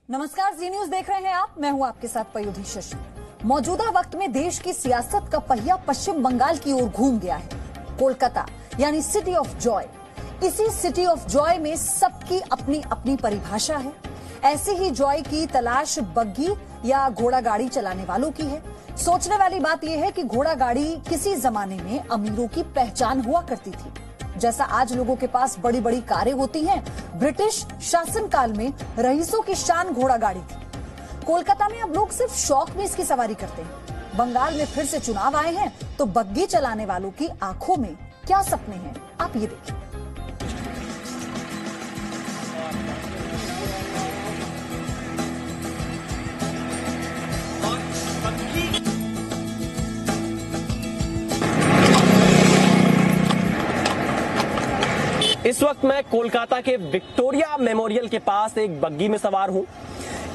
नमस्कार, जी न्यूज देख रहे हैं आप। मैं हूं आपके साथ पयोधी शशि। मौजूदा वक्त में देश की सियासत का पहिया पश्चिम बंगाल की ओर घूम गया है। कोलकाता यानी सिटी ऑफ जॉय। इसी सिटी ऑफ जॉय में सबकी अपनी अपनी परिभाषा है। ऐसे ही जॉय की तलाश बग्गी या घोड़ा गाड़ी चलाने वालों की है। सोचने वाली बात यह है कि घोड़ा गाड़ी किसी जमाने में अमीरों की पहचान हुआ करती थी। जैसा आज लोगों के पास बड़ी बड़ी कारें होती हैं, ब्रिटिश शासनकाल में रईसों की शान घोड़ा गाड़ी थी। कोलकाता में अब लोग सिर्फ शौक में इसकी सवारी करते हैं। बंगाल में फिर से चुनाव आए हैं तो बग्गी चलाने वालों की आंखों में क्या सपने हैं, आप ये देखिए। इस वक्त मैं कोलकाता के विक्टोरिया मेमोरियल के पास एक बग्गी में सवार हूं।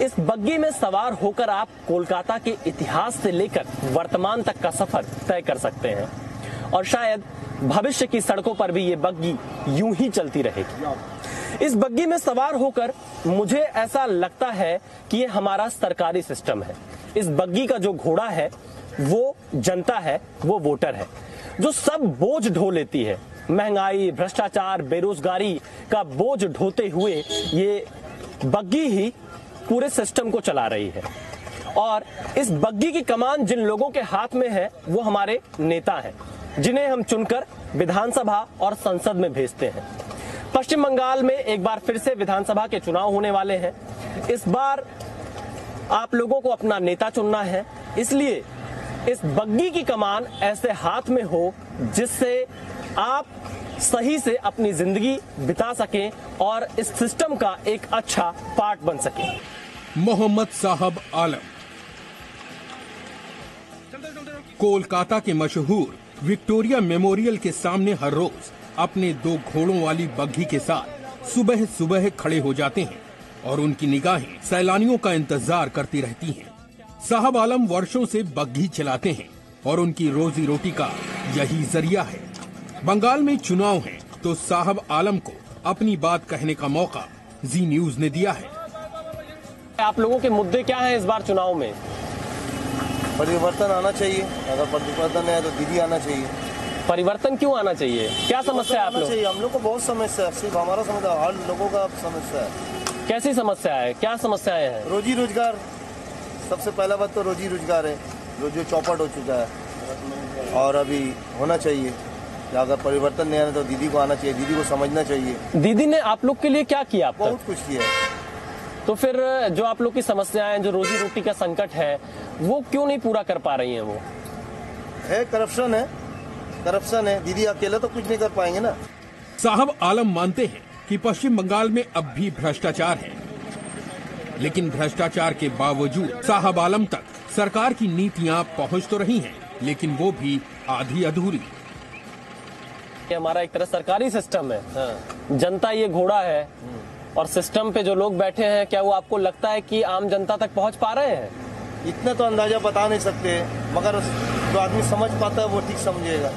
इस बग्गी में सवार होकर आप कोलकाता के इतिहास से लेकर वर्तमान तक का सफर तय कर सकते हैं और शायद भविष्य की सड़कों पर भी ये बग्गी यूं ही चलती रहेगी। इस बग्गी में सवार होकर मुझे ऐसा लगता है कि ये हमारा सरकारी सिस्टम है। इस बग्गी का जो घोड़ा है वो जनता है, वो वोटर है, जो सब बोझ ढो लेती है। महंगाई, भ्रष्टाचार, बेरोजगारी का बोझ ढोते हुए ये बग्गी ही पूरे सिस्टम को चला रही है। और इस बग्गी की कमान जिन लोगों के हाथ में है वो हमारे नेता हैं, जिन्हें हम चुनकर विधानसभा और संसद में भेजते हैं। पश्चिम बंगाल में एक बार फिर से विधानसभा के चुनाव होने वाले हैं। इस बार आप लोगों को अपना नेता चुनना है, इसलिए इस बग्गी की कमान ऐसे हाथ में हो जिससे आप सही से अपनी जिंदगी बिता सकें और इस सिस्टम का एक अच्छा पार्ट बन सकें। मोहम्मद साहब आलम कोलकाता के मशहूर विक्टोरिया मेमोरियल के सामने हर रोज अपने 2 घोड़ों वाली बग्घी के साथ सुबह सुबह खड़े हो जाते हैं और उनकी निगाहें सैलानियों का इंतजार करती रहती हैं। साहब आलम वर्षों से बग्घी चलाते हैं और उनकी रोजी रोटी का यही जरिया है। बंगाल में चुनाव है तो साहब आलम को अपनी बात कहने का मौका जी न्यूज ने दिया है। आप लोगों के मुद्दे क्या हैं इस बार चुनाव में? परिवर्तन आना चाहिए। अगर परिवर्तन है तो दीदी आना चाहिए। परिवर्तन क्यों आना चाहिए? क्या समस्या है आप लोग? हम लोग को बहुत समस्या है, सिर्फ हमारा समस्या, हर लोगों का समस्या है। कैसी समस्या है? क्या समस्याएं हैं? रोजी रोजगार, सबसे पहला बात तो रोजी रोजगार है, जो चौपट हो चुका है और अभी होना चाहिए। अगर परिवर्तन नहीं आना तो दीदी को आना चाहिए, दीदी को समझना चाहिए। दीदी ने आप लोग के लिए क्या किया? बहुत कुछ किया है। तो फिर जो आप लोग की समस्याएं, जो रोजी रोटी का संकट है, वो क्यों नहीं पूरा कर पा रही हैं? वो है करप्शन है। दीदी अकेला तो कुछ नहीं कर पाएंगे ना। साहब आलम मानते हैं कि पश्चिम बंगाल में अब भी भ्रष्टाचार है, लेकिन भ्रष्टाचार के बावजूद साहब आलम तक सरकार की नीतियां पहुंच तो रही हैं, लेकिन वो भी आधी अधूरी। ये हमारा एक तरह सरकारी सिस्टम है। जनता ये घोड़ा है और सिस्टम पे जो लोग बैठे हैं, क्या वो आपको लगता है कि आम जनता तक पहुंच पा रहे हैं? इतना तो अंदाजा बता नहीं सकते, मगर जो आदमी समझ पाता है वो ठीक समझेगा।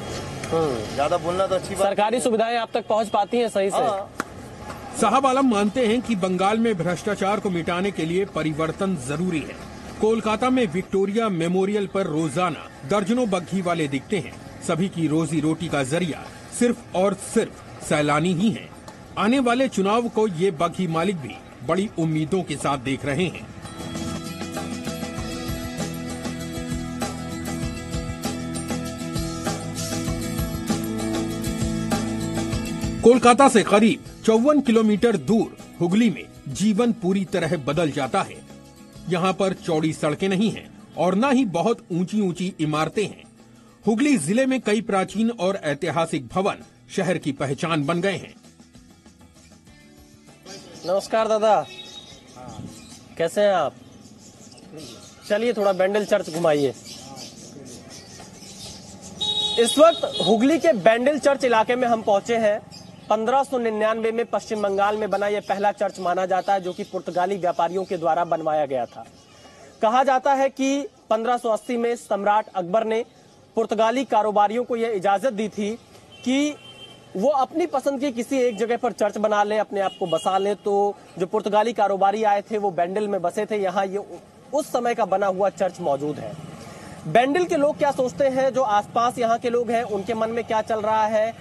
ज्यादा बोलना तो अच्छी बात। सरकारी सुविधाएं आप तक पहुंच पाती हैं सही से? साहब आलम मानते हैं कि बंगाल में भ्रष्टाचार को मिटाने के लिए परिवर्तन जरूरी है। कोलकाता में विक्टोरिया मेमोरियल पर रोजाना दर्जनों बग्घी वाले दिखते हैं। सभी की रोजी रोटी का जरिया सिर्फ और सिर्फ सैलानी ही हैं। आने वाले चुनाव को ये बग्घी मालिक भी बड़ी उम्मीदों के साथ देख रहे हैं। कोलकाता से करीब 54 किलोमीटर दूर हुगली में जीवन पूरी तरह बदल जाता है। यहाँ पर चौड़ी सड़कें नहीं हैं और न ही बहुत ऊंची ऊंची इमारतें हैं। हुगली जिले में कई प्राचीन और ऐतिहासिक भवन शहर की पहचान बन गए हैं। नमस्कार दादा, कैसे हैं आप? चलिए थोड़ा बैंडल चर्च घुमाइए। इस वक्त हुगली के बैंडल चर्च इलाके में हम पहुंचे हैं। 1599 में पश्चिम बंगाल में बना यह पहला चर्च माना जाता है, जो कि पुर्तगाली व्यापारियों के द्वारा बनवाया गया था। कहा जाता है कि 1580 में सम्राट अकबर ने पुर्तगाली कारोबारियों को यह इजाजत दी थी कि वो अपनी पसंद की किसी एक जगह पर चर्च बना ले, अपने आप को बसा ले। तो जो पुर्तगाली कारोबारी आए थे वो बैंडल में बसे थे, यहाँ ये उस समय का बना हुआ चर्च मौजूद है। बैंडल के लोग क्या सोचते हैं, जो आसपास यहाँ के लोग हैं उनके मन में क्या चल रहा है,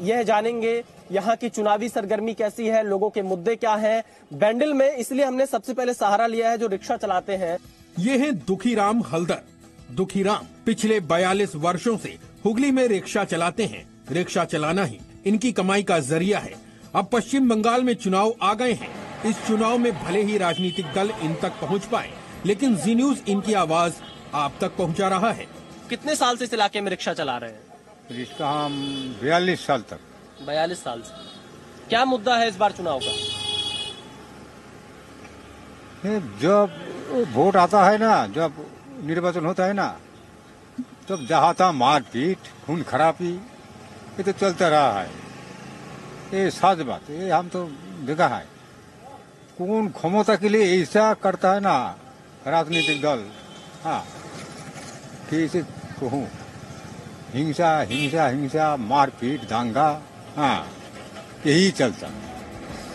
यह जानेंगे। यहाँ की चुनावी सरगर्मी कैसी है, लोगों के मुद्दे क्या हैं बैंडल में। इसलिए हमने सबसे पहले सहारा लिया है जो रिक्शा चलाते हैं। ये हैं दुखीराम हल्दर। दुखीराम पिछले 42 वर्षों से हुगली में रिक्शा चलाते हैं। रिक्शा चलाना ही इनकी कमाई का जरिया है। अब पश्चिम बंगाल में चुनाव आ गए हैं। इस चुनाव में भले ही राजनीतिक दल इन तक पहुंच पाए, लेकिन जी न्यूज इनकी आवाज आप तक पहुंचा रहा है। कितने साल से इस इलाके में रिक्शा चला रहे हैं? रिक्शा हम 42 साल तक। 42 साल से। क्या मुद्दा है इस बार चुनाव का? जब वोट आता है ना, जब निर्वाचन होता है ना, तब जहाँ था मारपीट, खून खराबी, ये तो चलता रहा है। ये सच बात, ये हम तो देखा है। कौन क्षमता के लिए ऐसा करता है ना राजनीतिक दल, हाँ, कैसे कहूँ, हिंसा हिंसा हिंसा, मारपीट, दांगा, हाँ, यही चलता।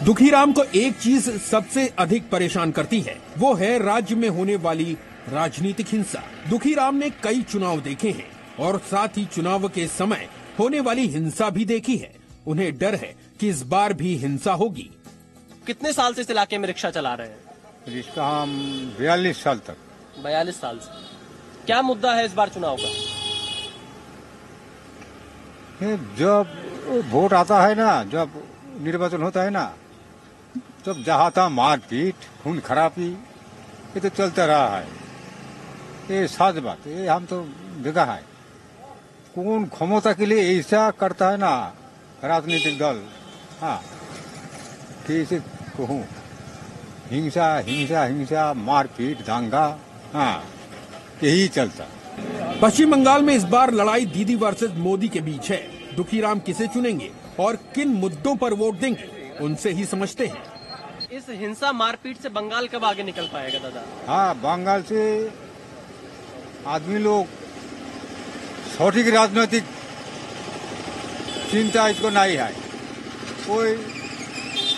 दुखीराम को एक चीज सबसे अधिक परेशान करती है, वो है राज्य में होने वाली राजनीतिक हिंसा। दुखीराम ने कई चुनाव देखे हैं और साथ ही चुनाव के समय होने वाली हिंसा भी देखी है। उन्हें डर है कि इस बार भी हिंसा होगी। कितने साल से इस इलाके में रिक्शा चला रहे हैं? रिक्शा हम 42 साल तक। 42 साल से। क्या मुद्दा है इस बार चुनाव का? जब वोट आता है ना, जब निर्वाचन होता है ना, तब जहाँ था मारपीट, खून खराबी, ये तो चलता रहा है। ये सच बात, ये हम तो देखा है। कौन क्षमता के लिए ऐसा करता है ना राजनीतिक दल, हाँ, कैसे कहूँ, हिंसा हिंसा हिंसा, मारपीट, दांगा, हाँ, यही चलता। पश्चिम बंगाल में इस बार लड़ाई दीदी वर्सेस मोदी के बीच है। दुखीराम किसे चुनेंगे और किन मुद्दों पर वोट देंगे, उनसे ही समझते हैं। इस हिंसा मारपीट से बंगाल कब आगे निकल पाएगा दादा? हाँ, बंगाल से आदमी लोग सटीक राजनीतिक चिंता इसको नहीं है। कोई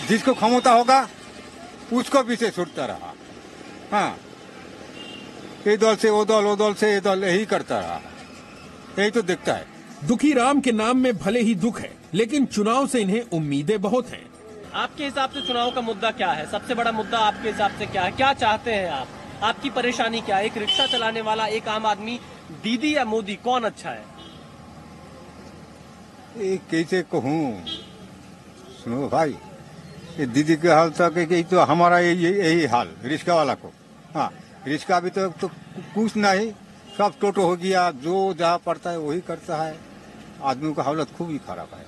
जिसको क्षमता होगा उसको पीछे छूटता रहा, हाँ, ये दल से वो दल, वो दल से ये दल, यही करता रहा। यही तो दिखता है। दुखीराम के नाम में भले ही दुख है, लेकिन चुनाव से इन्हें उम्मीदें बहुत हैं। आपके हिसाब से चुनाव का मुद्दा क्या है? सबसे बड़ा मुद्दा आपके हिसाब से क्या है? क्या चाहते हैं आप? आपकी परेशानी क्या है? एक रिक्शा चलाने वाला, एक आम आदमी, दीदी या मोदी, कौन अच्छा है? ये कैसे कहूँ, सुनो भाई, ये दीदी के हाल तक तो हमारा यही हाल, रिक्शा वाला को। हाँ, रिक्शा भी तो कुछ नहीं, सब टोटो हो गया, जो जहाँ पड़ता है वही करता है। आदमी का हालत खूब ही खराब है।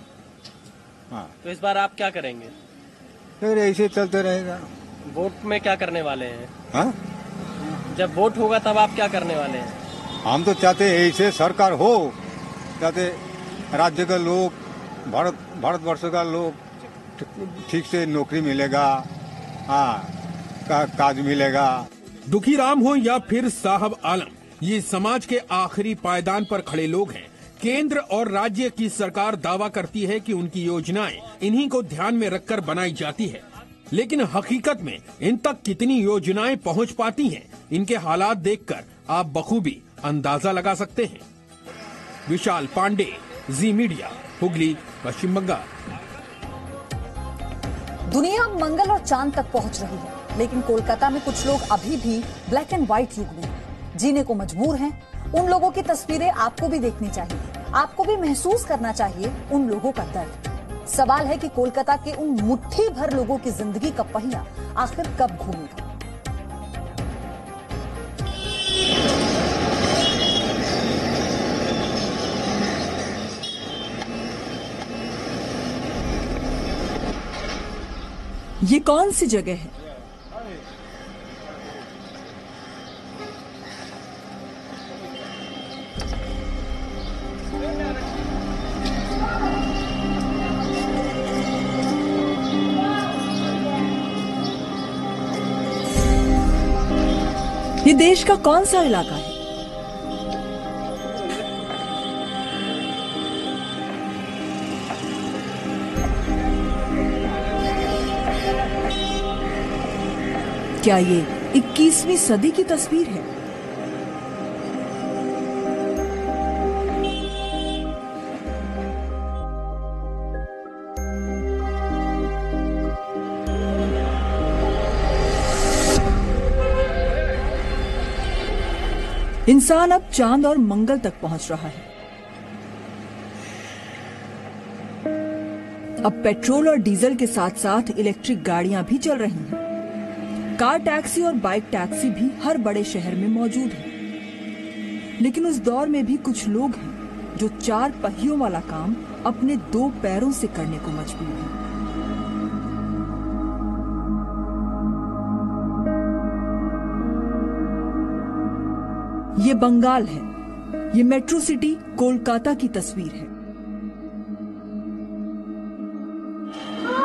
हाँ, तो इस बार आप क्या करेंगे? फिर ऐसे चलते रहेगा। वोट में क्या करने वाले हैं? हाँ, जब वोट होगा तब आप क्या करने वाले हैं? हम तो चाहते ऐसे सरकार हो, चाहते राज्य का लोग, भारतवर्ष का लोग ठीक से नौकरी मिलेगा, हाँ, काज मिलेगा। दुखीराम हो या फिर साहब आलम, ये समाज के आखिरी पायदान पर खड़े लोग हैं। केंद्र और राज्य की सरकार दावा करती है कि उनकी योजनाएं इन्हीं को ध्यान में रखकर बनाई जाती है, लेकिन हकीकत में इन तक कितनी योजनाएं पहुंच पाती हैं, इनके हालात देखकर आप बखूबी अंदाजा लगा सकते हैं। विशाल पांडे, जी मीडिया, हुगली, पश्चिम बंगाल। दुनिया मंगल और चांद तक पहुंच रही है, लेकिन कोलकाता में कुछ लोग अभी भी ब्लैक एंड व्हाइट युग में जीने को मजबूर हैं। उन लोगों की तस्वीरें आपको भी देखनी चाहिए, आपको भी महसूस करना चाहिए उन लोगों का दर्द। सवाल है कि कोलकाता के उन मुट्ठी भर लोगों की जिंदगी का पहिया आखिर कब घूमेगा। ये कौन सी जगह है? ये देश का कौन सा इलाका है? क्या ये 21वीं सदी की तस्वीर है? इंसान अब चांद और मंगल तक पहुंच रहा है। अब पेट्रोल और डीजल के साथ साथ इलेक्ट्रिक गाड़ियां भी चल रही हैं। कार टैक्सी और बाइक टैक्सी भी हर बड़े शहर में मौजूद है। लेकिन उस दौर में भी कुछ लोग हैं जो 4 पहियों वाला काम अपने 2 पैरों से करने को मजबूर हैं। ये बंगाल है। ये मेट्रो सिटी कोलकाता की तस्वीर है।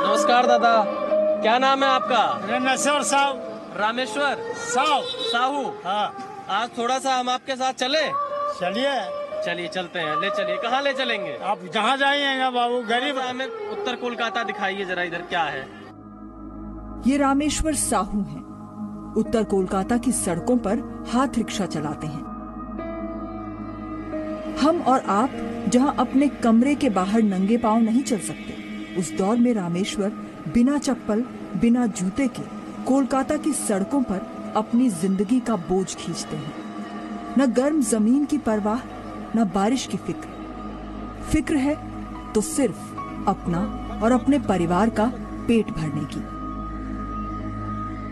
नमस्कार दादा, क्या नाम है आपका? रामेश्वर साहू। रामेश्वर साहू। हाँ, आज थोड़ा सा हम आपके साथ चले? चलिए। चलिए चलते हैं, ले चलिए। कहाँ ले चलेंगे? आप जहाँ जाइएगा बाबू, गरीब। हमें उत्तर कोलकाता दिखाइए जरा, इधर क्या है? ये रामेश्वर साहू हैं। उत्तर कोलकाता की सड़कों पर हाथ रिक्शा चलाते हैं। हम और आप जहां अपने कमरे के बाहर नंगे पांव नहीं चल सकते, उस दौर में रामेश्वर बिना चप्पल, बिना जूते के कोलकाता की सड़कों पर अपनी जिंदगी का बोझ खींचते हैं। न गर्म जमीन की परवाह, न बारिश की फिक्र है तो सिर्फ अपना और अपने परिवार का पेट भरने की।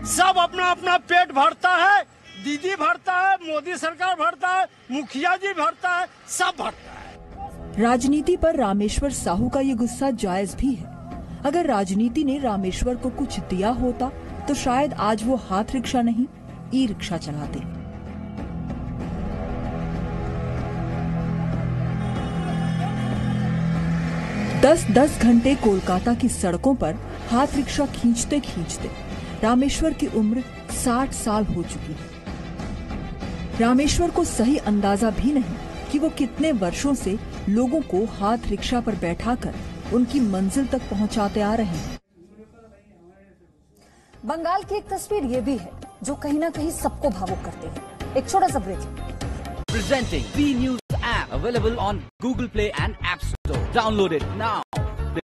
सब अपना अपना पेट भरता है। दीदी भरता है, मोदी सरकार भरता है, मुखिया जी भरता है, सब भरता है। राजनीति पर रामेश्वर साहू का ये गुस्सा जायज भी है। अगर राजनीति ने रामेश्वर को कुछ दिया होता तो शायद आज वो हाथ रिक्शा नहीं, ई रिक्शा चलाते। दस घंटे कोलकाता की सड़कों पर हाथ रिक्शा खींचते खींचते रामेश्वर की उम्र 60 साल हो चुकी है। रामेश्वर को सही अंदाजा भी नहीं कि वो कितने वर्षों से लोगों को हाथ रिक्शा पर बैठाकर उनकी मंजिल तक पहुंचाते आ रहे हैं। बंगाल की एक तस्वीर ये भी है जो कहीं ना कहीं सबको भावुक करती है। एक छोटा सा break. Presenting B News app available on Google Play and App Store. Download it now.